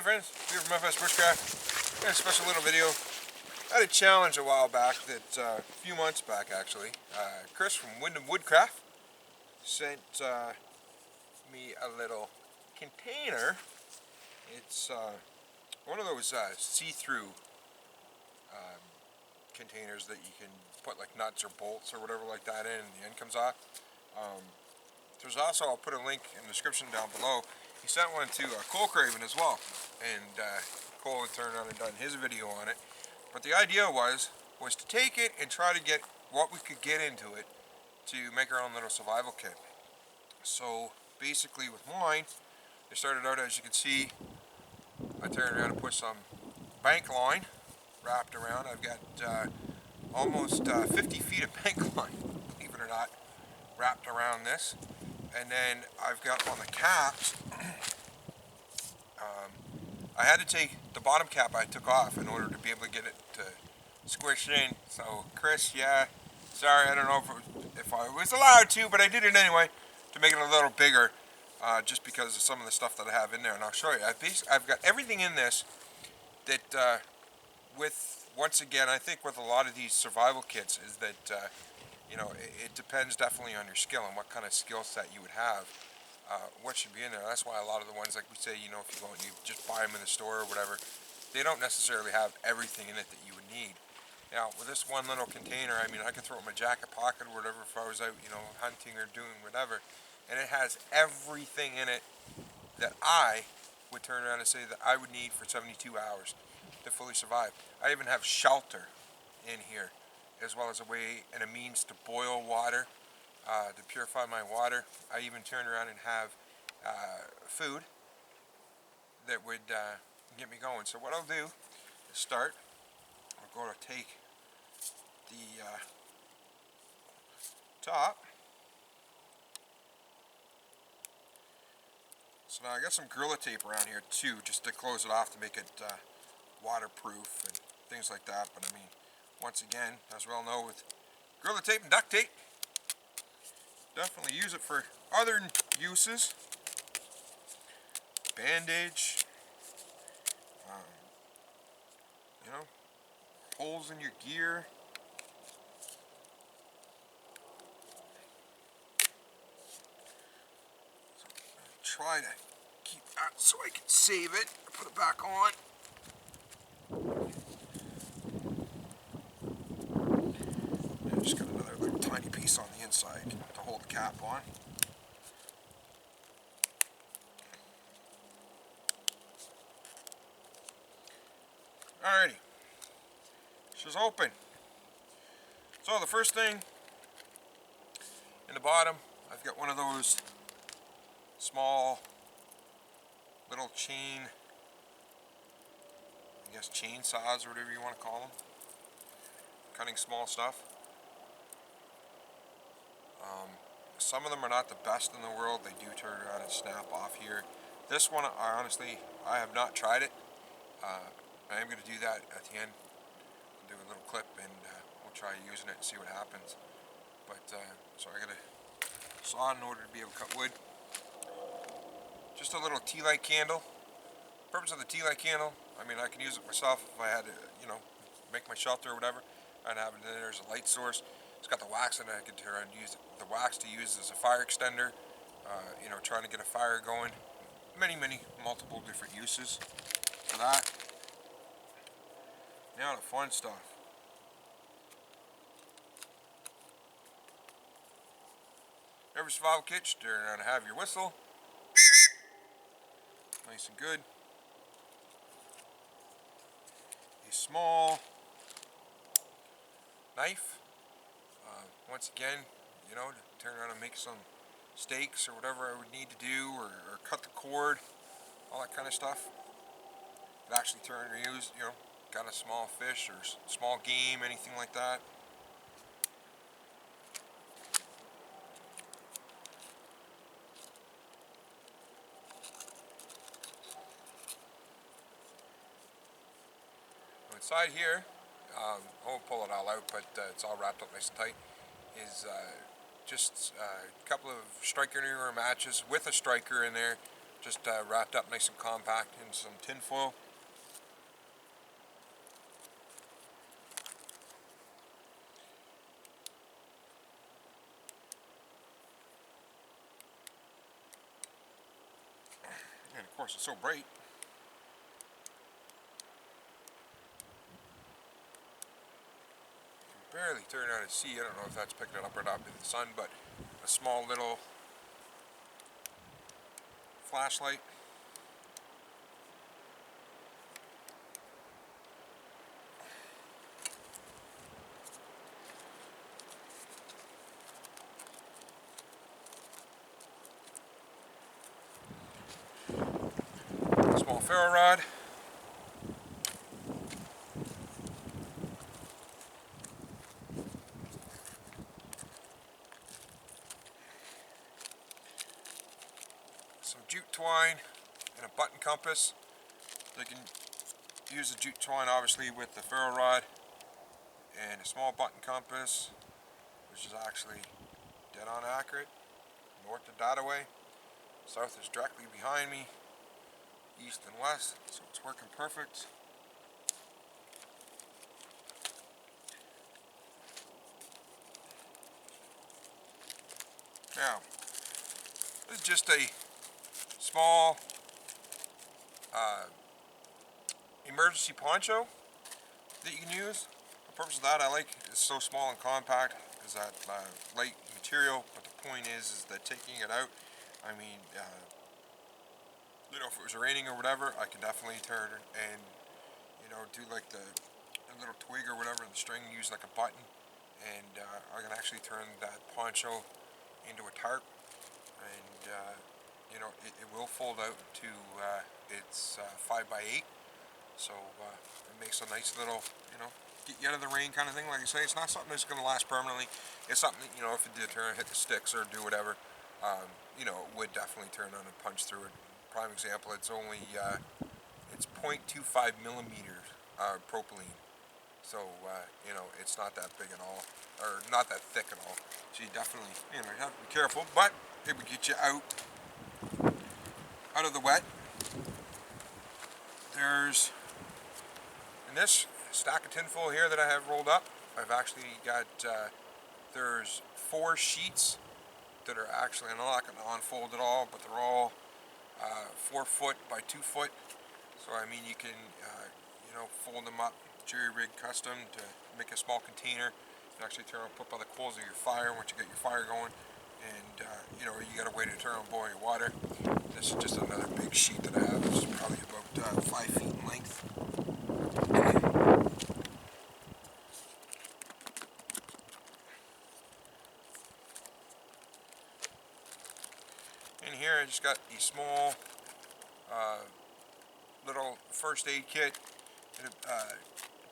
friends, here from FSBushcraft. Got a special little video. I had a challenge a while back, a few months back actually. Chris from Windham Woodcraft sent me a little container. It's one of those see-through containers that you can put like nuts or bolts or whatever like that in and the end comes off. There's also, I'll put a link in the description down below. He sent one to Cole Craven as well, and Cole had turned around and done his video on it. But the idea was to take it and try to get what we could get into it to make our own little survival kit. So basically with mine, it started out, as you can see, I turned around and put some bank line wrapped around. I've got almost 50 feet of bank line, believe it or not, wrapped around this. And then I've got on the caps, I had to take the bottom cap I took off in order to be able to get it to squish in. So Chris, yeah, sorry, I don't know if I was allowed to, but I did it anyway to make it a little bigger, just because of some of the stuff that I have in there. And I'll show you. I've got everything in this that, once again, I think with a lot of these survival kits is that, you know, it depends definitely on your skill and what kind of skill set you would have. What should be in there. That's why a lot of the ones, like we say, you know, if you go and you just buy them in the store or whatever, they don't necessarily have everything in it that you would need. Now, with this one little container, I mean, I could throw it in my jacket pocket or whatever if I was out, you know, hunting or doing whatever, and it has everything in it that I would turn around and say that I would need for 72 hours to fully survive. I even have shelter in here, as well as a way and a means to boil water, to purify my water. I even turn around and have food that would get me going. So what I'll do is start. I'll go to take the top. So now I got some Gorilla Tape around here too, just to close it off to make it waterproof and things like that. But I mean, once again, as we all know, with Gorilla Tape and duct tape, definitely use it for other uses. Bandage, you know, holes in your gear. So try to keep that so I can save it, put it back on. And just got another little tiny piece on the inside to hold the cap on. Alrighty, she's open. So the first thing in the bottom, I've got one of those small little chain, I guess chainsaws or whatever you want to call them, cutting small stuff. Some of them are not the best in the world. They do turn around and snap off here. This one, honestly, I have not tried it. I am going to do that at the end. I'll do a little clip and we'll try using it and see what happens. But, so I got a saw in order to be able to cut wood. Just a little tea light candle. The purpose of the tea light candle, I mean, I can use it myself if I had to, you know, make my shelter or whatever. I'd have it in there as a light source. It's got the wax in it. I can turn around and use the wax to use as a fire extender. You know, trying to get a fire going. Many, multiple different uses for that. Now the fun stuff. Every survival kit should turn around and have your whistle. Nice and good. A small knife. Once again, you know, to turn around and make some steaks or whatever I would need to do, or cut the cord, all that kind of stuff. Could actually turn or use, you know, got a small fish or small game, anything like that. Inside here, I won't pull it all out, but it's all wrapped up nice and tight, is just a couple of striker matches with a striker in there, just wrapped up nice and compact in some tin foil. And of course it's so bright. Barely turn out to see. I don't know if that's picking it up or not in the sun, but a small little flashlight. Small ferro rod. Some jute twine and a button compass. You can use the jute twine obviously with the ferro rod, and a small button compass, which is actually dead on accurate. North to Dataway, south is directly behind me, east and west, so it's working perfect. Now, this is just a small emergency poncho that you can use. The purpose of that, I like it's so small and compact, is that light material, but the point is that taking it out, I mean, you know, if it was raining or whatever, I can definitely turn it and, you know, do like the little twig or whatever, and the string, use like a button, and I can actually turn that poncho into a tarp, and you know, it will fold out to it's 5x8, so it makes a nice little, you know, get you out of the rain kind of thing. Like I say, it's not something that's going to last permanently. It's something that, you know, if it did turn, hit the sticks or do whatever, you know, it would definitely turn on and punch through it. Prime example, it's only it's 0.25 millimeters propylene, so you know, it's not that big at all, or not that thick at all. So you definitely, you know, you have to be careful, but it would get you out of the wet. There's, in this stack of tinfoil here that I have rolled up, I've actually got there's 4 sheets that are actually, I'm not going to unfold it all, but they're all 4 foot by 2 foot. So I mean, you can you know, fold them up, jerry rig custom to make a small container. You can actually turn on, put by the coals of your fire once you get your fire going, and you know, you got a way to turn on boil your water. This is just another big sheet that I have, which is probably about 5 feet in length. In here, I just got a small little first aid kit,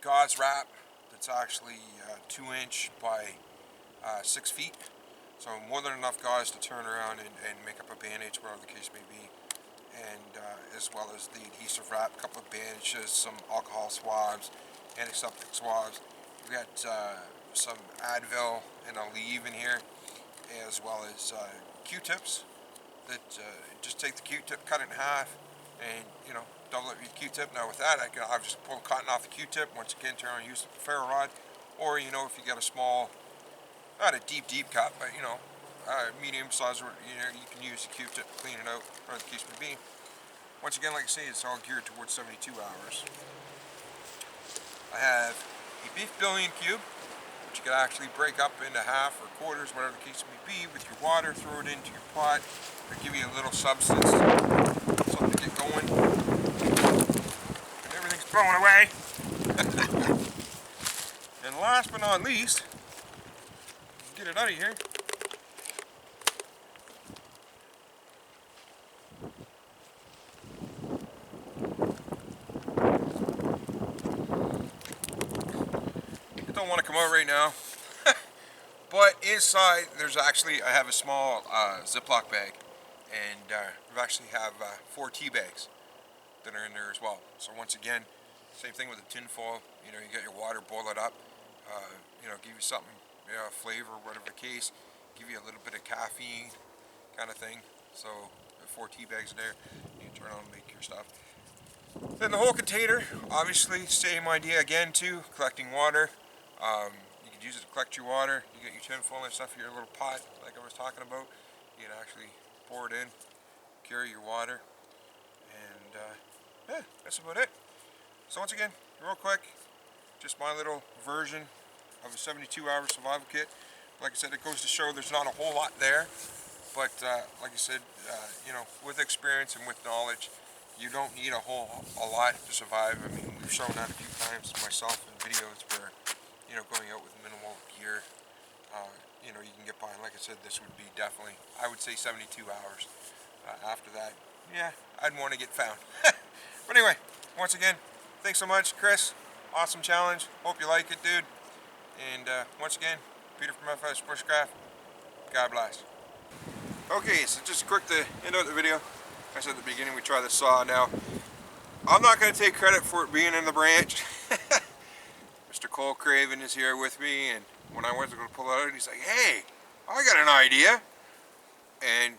gauze wrap that's actually 2" by 6 feet. So more than enough gauze to turn around and make up a bandage, whatever the case may be. And as well as the adhesive wrap, a couple of bandages, some alcohol swabs, antiseptic swabs. We've got some Advil and Aleve in here, as well as Q-tips. That just take the Q-tip, cut it in half, and, you know, double up your Q-tip. Now with that, I'll just pull the cotton off the Q-tip. Once again, turn on and use the ferro rod, or, you know, if you got a small, not a deep cut, but, you know, medium size, you know, you can use the Q-tip to clean it out, or the case may be. Once again, like I say, it's all geared towards 72 hours. I have a beef bouillon cube, which you can actually break up into half or quarters, whatever the case may be, with your water. Throw it into your pot to give you a little substance, something to get going. And everything's thrown away. And last but not least, get it out of here. It don't want to come out right now. But inside, there's actually, I have a small Ziploc bag, and we actually have 4 tea bags that are in there as well. So once again, same thing with the tin foil. You know, you get your water, boil it up. You know, give you something, you know, flavor, whatever the case. Give you a little bit of caffeine, kind of thing. So 4 tea bags in there. You can turn on and make your stuff. Then the whole container, obviously, same idea again too, collecting water. You can use it to collect your water. You get your tin full and stuff, your little pot, like I was talking about. You can actually pour it in, carry your water, and yeah, that's about it. So once again, real quick, just my little version of a 72-hour survival kit. Like I said, it goes to show there's not a whole lot there, but like I said, you know, with experience and with knowledge, you don't need a lot to survive. I mean, we've shown that a few times myself in videos where, you know, going out with minimal gear, you know, you can get by. Like I said, this would be definitely, I would say 72 hours. After that, yeah, I'd want to get found. But anyway, once again, thanks so much, Chris. Awesome challenge. Hope you like it, dude. And once again, Peter from FSBushcraft. God bless. Okay, so just quick to end out the video. Like I said at the beginning, we try the saw now. I'm not going to take credit for it being in the branch. Mr. Cole Craven is here with me, and when I went to go pull it out, he's like, "Hey, I got an idea." And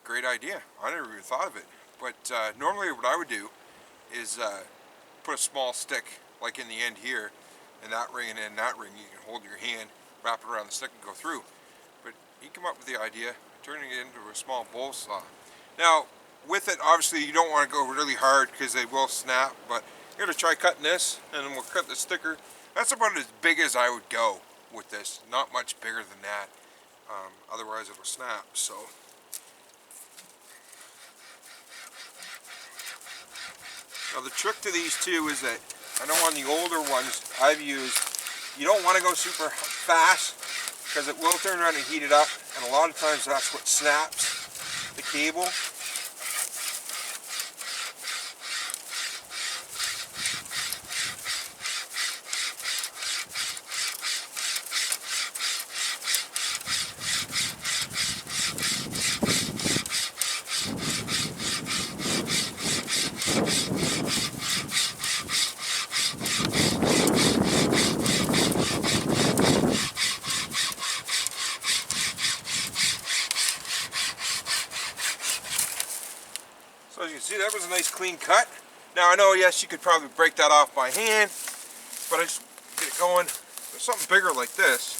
great idea. I never even thought of it. But normally what I would do is put a small stick, like in the end here, and that ring and in that ring, you can hold your hand, wrap it around the stick and go through. But he came up with the idea of turning it into a small bowl saw. Now, with it, obviously you don't want to go really hard because they will snap, but you're going to try cutting this, and then we'll cut the sticker. That's about as big as I would go with this, not much bigger than that, otherwise it will snap. So now the trick to these two is that, I know on the older ones I've used, you don't want to go super fast because it will turn around and heat it up, and a lot of times that's what snaps the cable. So as you can see, that was a nice clean cut. Now I know, yes, you could probably break that off by hand, but I just get it going. There's something bigger like this.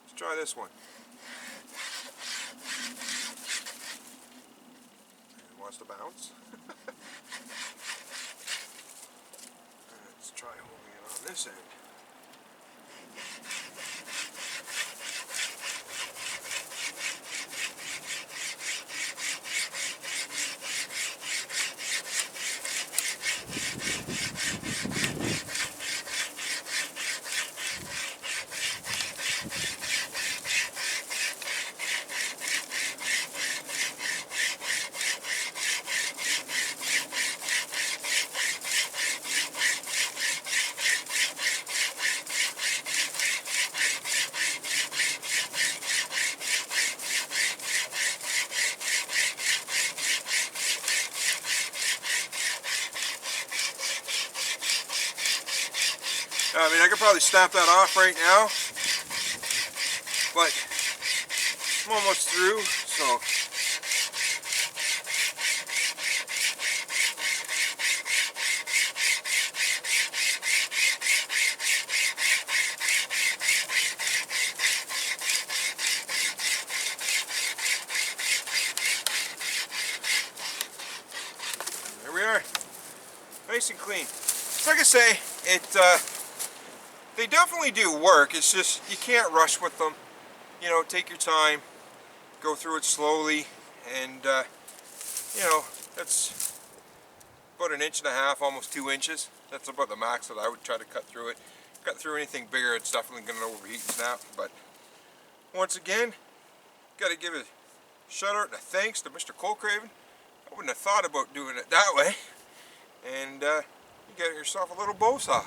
Let's try this one. It wants to bounce. Let's try holding it on this end. I mean, I could probably snap that off right now, but I'm almost through, so. There we are, nice and clean. So like I say, they definitely do work. It's just you can't rush with them. You know, take your time, go through it slowly, and you know, that's about 1.5 inches, almost 2 inches. That's about the max that I would try to cut through it. Cut through anything bigger, it's definitely going to overheat and snap. But once again, got to give a shout out and a thanks to Mr. Cole Craven. I wouldn't have thought about doing it that way, and you get yourself a little bow saw.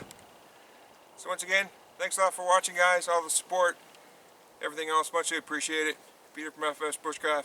So once again, thanks a lot for watching, guys, all the support, everything else, much appreciated. Peter from FSBushcraft.